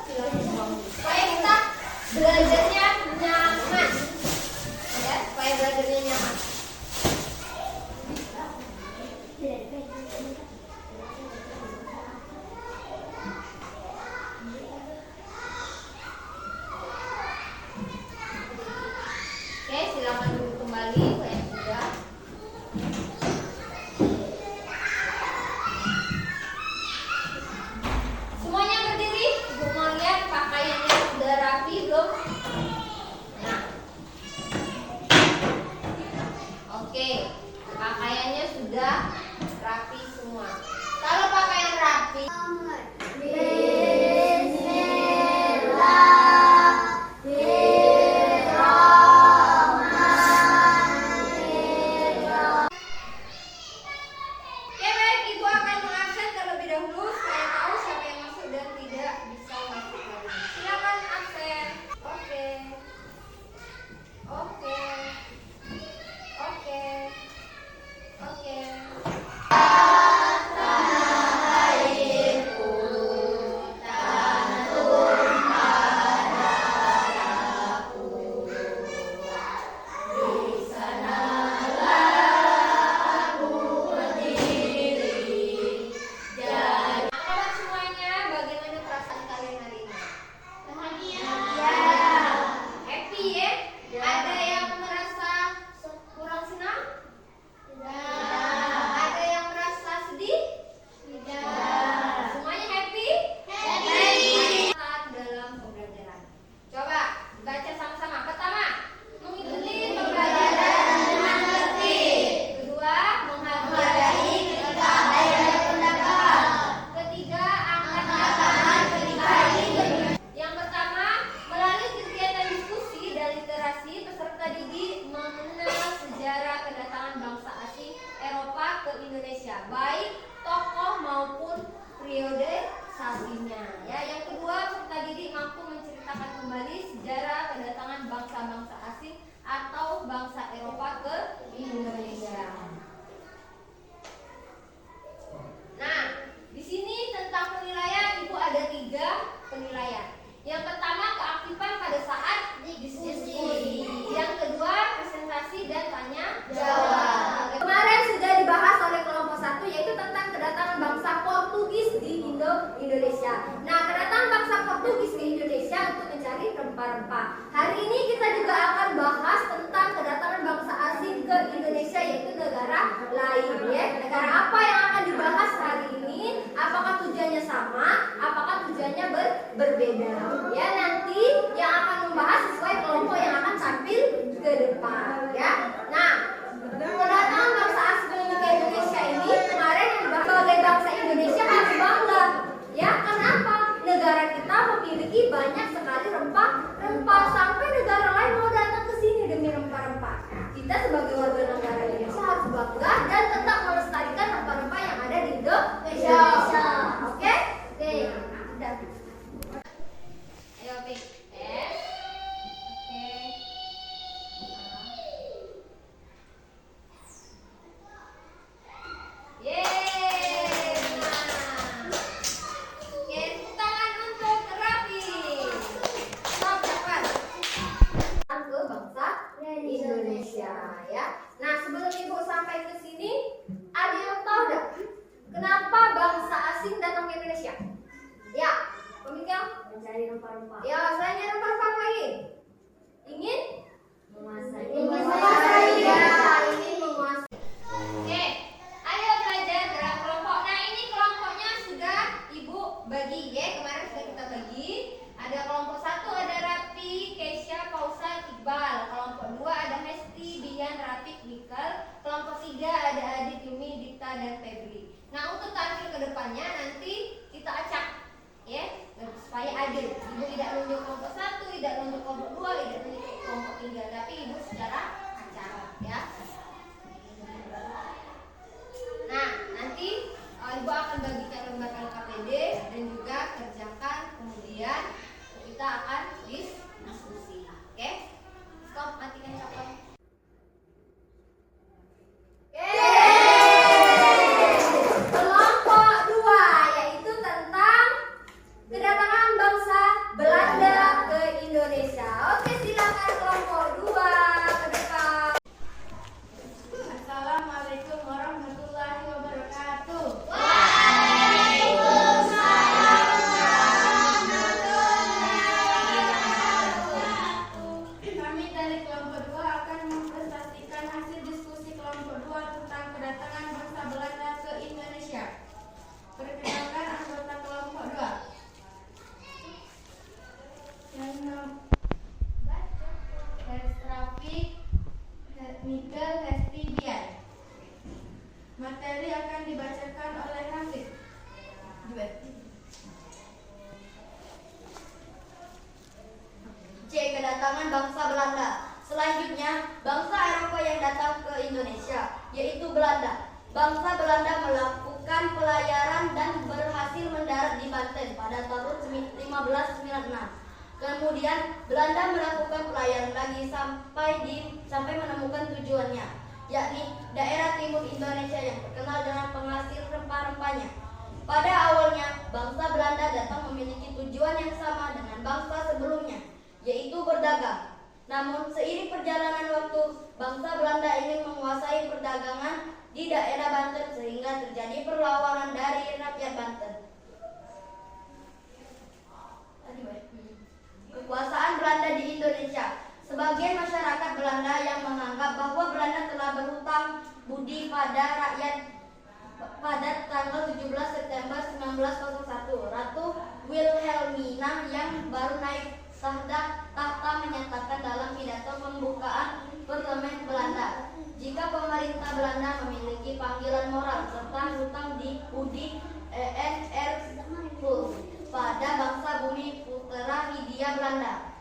silahkan buang dulu. Supaya kita belajarnya nyaman, ya, supaya belajarnya nyaman. Oke, silakan duduk kembali yang sudah. Semuanya berdiri. Ibu mau lihat pakaiannya sudah rapi belum? Nah, oke, pakaiannya sudah rapi semua. Kalau pakaian rapi, oke, baik, Ibu akan mengabsen terlebih dahulu supaya tahu siapa yang masuk dan tidak bisa masuk lagi. Silakan absen. Oke. Oke. Oke. Oke. Anak-anak semuanya, bagaimana perasaan kalian hari ini? Happy ya? Ada yang merasa kurang senang? Ada yang merasa sedih? Semuanya happy? Dalam pembelajaran. Coba baca sama-sama. Pertama, mengikuti pembelajaran dengan tertib. Kedua, menghargai ketika ada pendapat. Ketiga, angkat tangan ketika ingin. Yang pertama, melalui kegiatan diskusi dan literasi, peserta didik mengenal sejarah kedatangan bangsa asing Eropa ke Indonesia, baik tokoh maupun periode sapinya. Ya, yang kedua, peserta didik mampu menceritakan kembali sejarah kedatangan bangsa-bangsa asing atau bangsa Eropa ke Indonesia. Nah, di sini tentang penilaian, Ibu ada 3 penilaian. Yang pertama, keaktifan pada saat diskusi. Yang kedua, presentasi dan tanya jawab. Kemarin sudah dibahas oleh kelompok 1, yaitu tentang kedatangan bangsa Portugis di Indonesia. Nah, kedatangan bangsa Portugis ke Indonesia untuk mencari rempah-rempah. Hari ini kita juga akan bahas tentang kedatangan bangsa asing ke Indonesia, yaitu negara lain, ya. Negara apa yang akan dibahas hari ini? Apakah tujuannya sama? Apakah tujuannya berbeda? Ya, nanti yang akan membahas sesuai kelompok yang akan tampil ke depan, ya. Nah, kedatangan bangsa asing ke Indonesia ini kemarin yang dibahas sebagai bangsa Indonesia harus bangga, ya. Kenapa? Negara kita memiliki banyak sekali rempah-rempah, sampai negara lain mau datang ke sini demi rempah-rempah. Kita sebagai warga negara Indonesia harus bangga dan tetap melestarikan rempah-rempah yang ada di Indonesia. Oke? Oke. Udah. Ayo, Pik. Oke. Yeay. Nah. Oke, tangan untuk rapi. Stop, cepat. Ke bangsa Indonesia, ya. Nah, sebelum Ibu sampai ke sini, ada yang tahu enggak kenapa bangsa asing datang ke Indonesia? Ya, pemikir? Mencari rempah-rempah. Ya, selain rempah-rempah lagi. Ingin menguasai. Ya, ingin menguasai. Oke, ayo belajar gerak kelompok. Nah, ini kelompoknya sudah Ibu bagi, ya. Kemarin sudah kita bagi. Ada kelompok 1 ada Rapi, Keisha, Pausan, Iqbal. Kelompok 2 ada Hesti, Bian, Rafiq, Mikel. Kelompok 3 ada Adit, Yumi, Dikta, dan Febri. Nah, untuk tampil ke depannya nanti kita acak, ya, supaya adil. Ibu tidak nunjuk kelompok 1, tidak nunjuk kelompok 2, tidak nunjuk kelompok 3, tapi Ibu secara acak, ya. Nah, nanti Ibu akan bagikan lembar LKPD dan juga kerjakan, kemudian kita akan diskusi. Oke? Stop, matikan capek. Kelompok 2 yaitu tentang kedatangan bangsa Belanda. Bangsa Belanda melakukan pelayaran dan berhasil mendarat di Banten pada tahun 1596. Kemudian Belanda melakukan pelayaran lagi sampai menemukan tujuannya, yakni daerah timur Indonesia yang terkenal dengan penghasil rempah-rempahnya. Pada awalnya, bangsa Belanda datang memiliki tujuan yang sama dengan bangsa sebelumnya, yaitu berdagang. Namun, seiring perjalanan waktu, bangsa Belanda ingin menguasai perdagangan di daerah Banten sehingga terjadi perlawanan dari rakyat Banten. Kekuasaan Belanda di Indonesia. Sebagian masyarakat Belanda yang menganggap bahwa Belanda telah berhutang budi pada rakyat pada tanggal 17 September 1901, Ratu Wilhelmina yang baru naik tahta menyatakan dalam pidato pembukaan parlemen Belanda, jika pemerintah Belanda memiliki panggilan moral serta hutang budi ENR pada bangsa bumi putera Hindia Belanda.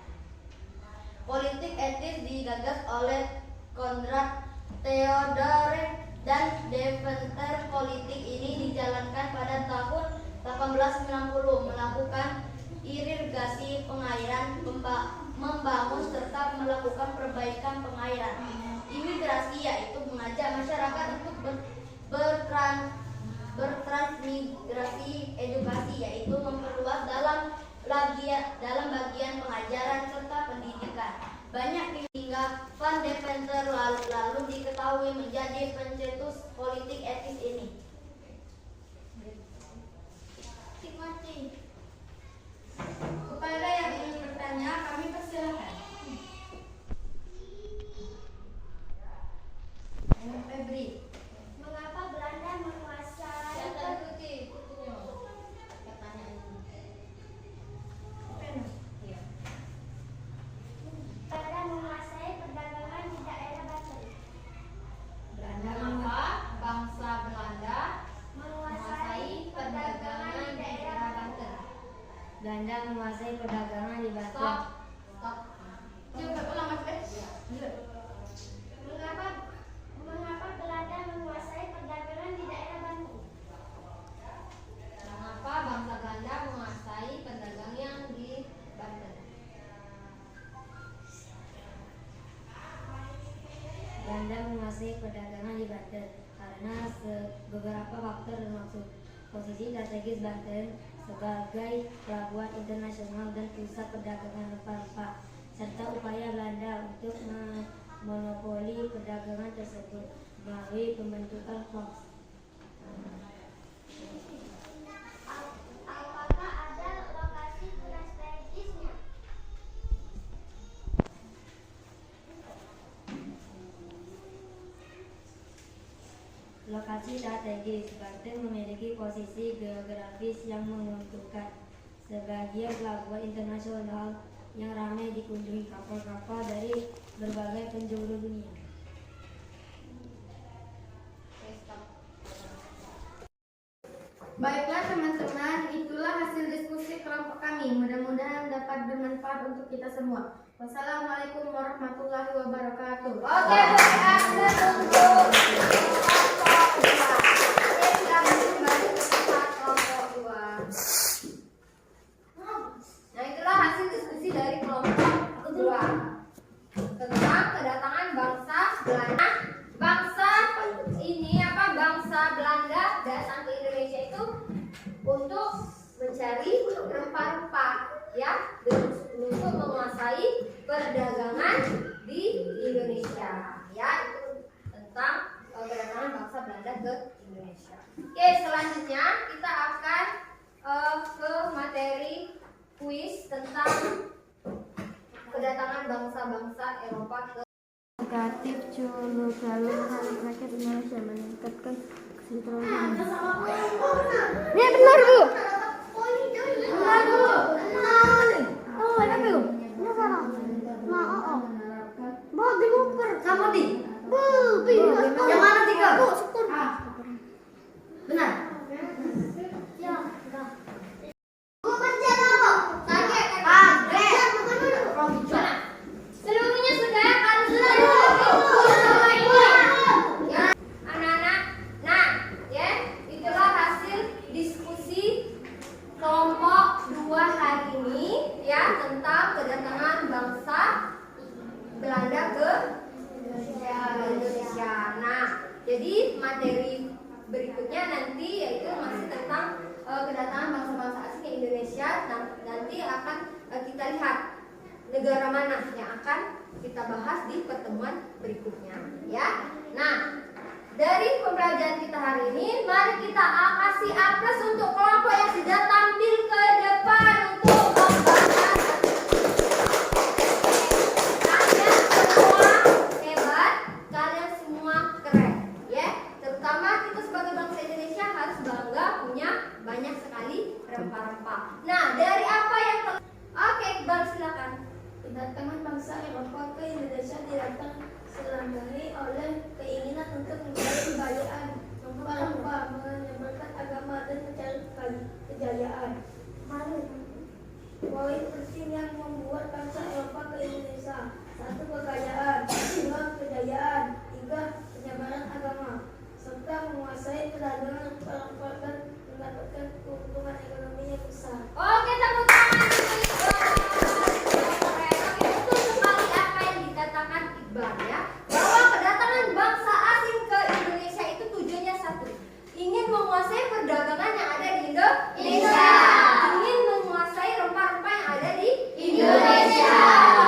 Politik etis digagas oleh Konrad Theodore dan Deventer. Politik ini dijalankan pada tahun 1890, melakukan irigasi pengairan, membangun serta melakukan perbaikan pengairan. Imigrasi yaitu mengajak masyarakat untuk bertransmigrasi. Edukasi yaitu memperluas dalam bagian pengajaran serta pendidikan. Banyak hingga Van Deventer lalu diketahui menjadi pencetus politik etis ini. Kepada yang ingin bertanya, kami persilahkan. Febri. Mengapa Belanda menguasai perdagangan di daerah Banten? Mengapa bangsa Belanda menguasai perdagangan di daerah Banten? Belanda menguasai perdagangan di Banten. Stop. Coba ulang Mas. Mengapa Belanda menguasai perdagangan di daerah Banten? Mengapa bangsa Belanda menguasai perdagangan di Banten? Belanda menguasai perdagangan di Banten karena beberapa faktor, termasuk posisi strategis Banten sebagai pelabuhan internasional dan pusat perdagangan rempah-rempah, serta upaya Belanda untuk memonopoli perdagangan tersebut melalui pembentukan Fox. Apakah ada lokasi strategisnya? Lokasi strategis Banten memiliki posisi geografis yang menguntungkan sebagai pelabuhan internasional yang ramai dikunjungi kapal-kapal dari berbagai penjuru dunia. Baiklah teman-teman, itulah hasil diskusi kelompok kami. Mudah-mudahan dapat bermanfaat untuk kita semua. Wassalamualaikum warahmatullahi wabarakatuh. Oke, nah, itulah hasil diskusi dari kelompok kedua tentang kedatangan bangsa Belanda. Bangsa Belanda datang ke Indonesia itu untuk mencari rempah-rempah, ya, untuk menguasai perdagangan di Indonesia, ya. Itu tentang kedatangan bangsa Belanda ke Indonesia. Oke, selanjutnya kita akan ke materi kuis tentang kedatangan bangsa-bangsa Eropa ke Negatif Culu selalu mengharap rakyat Indonesia meningkatkan kesejahteraan. Ya benar Bu. Benar Bu. Oh ada Bu. Ini salah. Nah Bu dibuper. sama di Bu. yang mana tiga? Bu syukur. Benar. Ya enggak. Seluruhnya sudah harus anak-anak negara mana yang akan kita bahas di pertemuan berikutnya, ya. Nah, dari pembelajaran kita hari ini, mari kita kasih aplaus untuk kelompok yang sudah tampil ke depan untuk membahas. Kalian semua hebat, kalian semua keren, ya. Terutama kita sebagai bangsa Indonesia harus bangga punya banyak sekali rempah-rempah. Nah, dari apa yang Oke, Iqbal silakan. Kedatangan bangsa Eropa ke Indonesia dilatar selanjutnya oleh keinginan untuk mencari kekayaan, rempah-rempah, menyebarkan agama dan mencari kejayaan. Poin penting yang membuat bangsa Eropa ke Indonesia: 1. Kekayaan, 2. Kejayaan, 3. Penyebaran agama, serta menguasai perdagangan rempah-rempah dan mendapatkan keuntungan ekonomi yang besar. Oke, tepuk tangan untuk Iqbal. Oke, betul sekali apa yang dikatakan Iqbal, ya. Bahwa kedatangan bangsa asing ke Indonesia itu tujuannya satu, ingin menguasai perdagangan yang ada di Indonesia. Ingin menguasai rempah-rempah yang ada di Indonesia.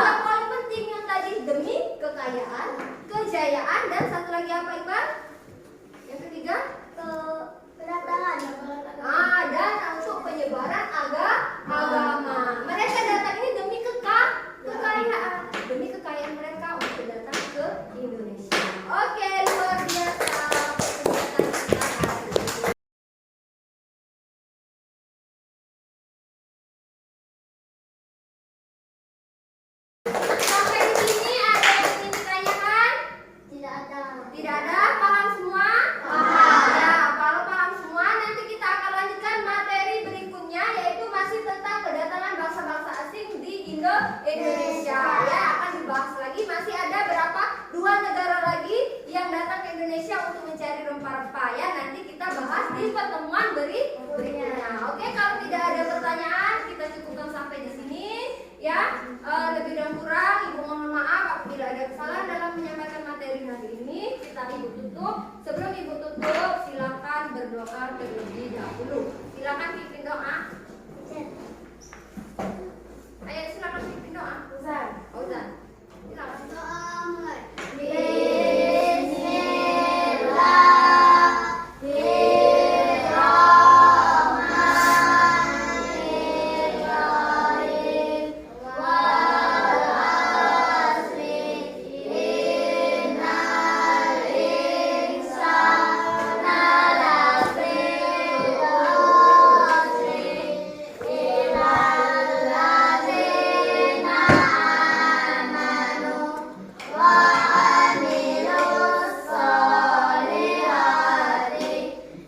Yang paling penting yang tadi demi kekayaan, kejayaan, dan satu lagi apa Iqbal? Yang ketiga? Kedatangan. Dan untuk penyebaran agama. Mereka datang ini demi kekayaan, demi kekayaan mereka untuk datang ke Indonesia. Oke, luar biasa kegiatan kita hari ini. Sampai di sini ada yang ingin ditanyakan? Tidak ada. Tidak ada? Paham semua? Paham. Ya, kalau paham semua, nanti kita akan lanjutkan materi berikutnya, yaitu masih tentang kedatangan bangsa-bangsa asing di Indonesia. Ya, akan dibahas lagi. Masih ada berapa? 2 negara lagi yang datang ke Indonesia untuk mencari rempah-rempah. Ya, nanti kita bahas di pertemuan berikutnya. Oke, kalau tidak ada pertanyaan, kita cukupkan sampai di sini. Ya, lebih dan kurang Ibu mohon maaf apabila ada kesalahan dalam menyampaikan materi hari ini. Kita Ibu tutup. Sebelum Ibu tutup, silakan berdoa terlebih dahulu. Silakan pimpin doa. Ayo silakan pimpin doa. Ustaz. Silakan. Doa mulai.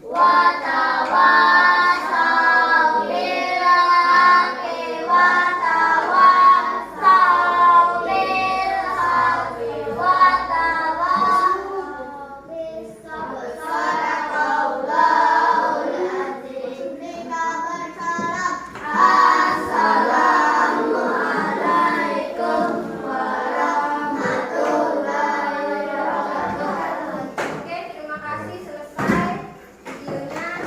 Wa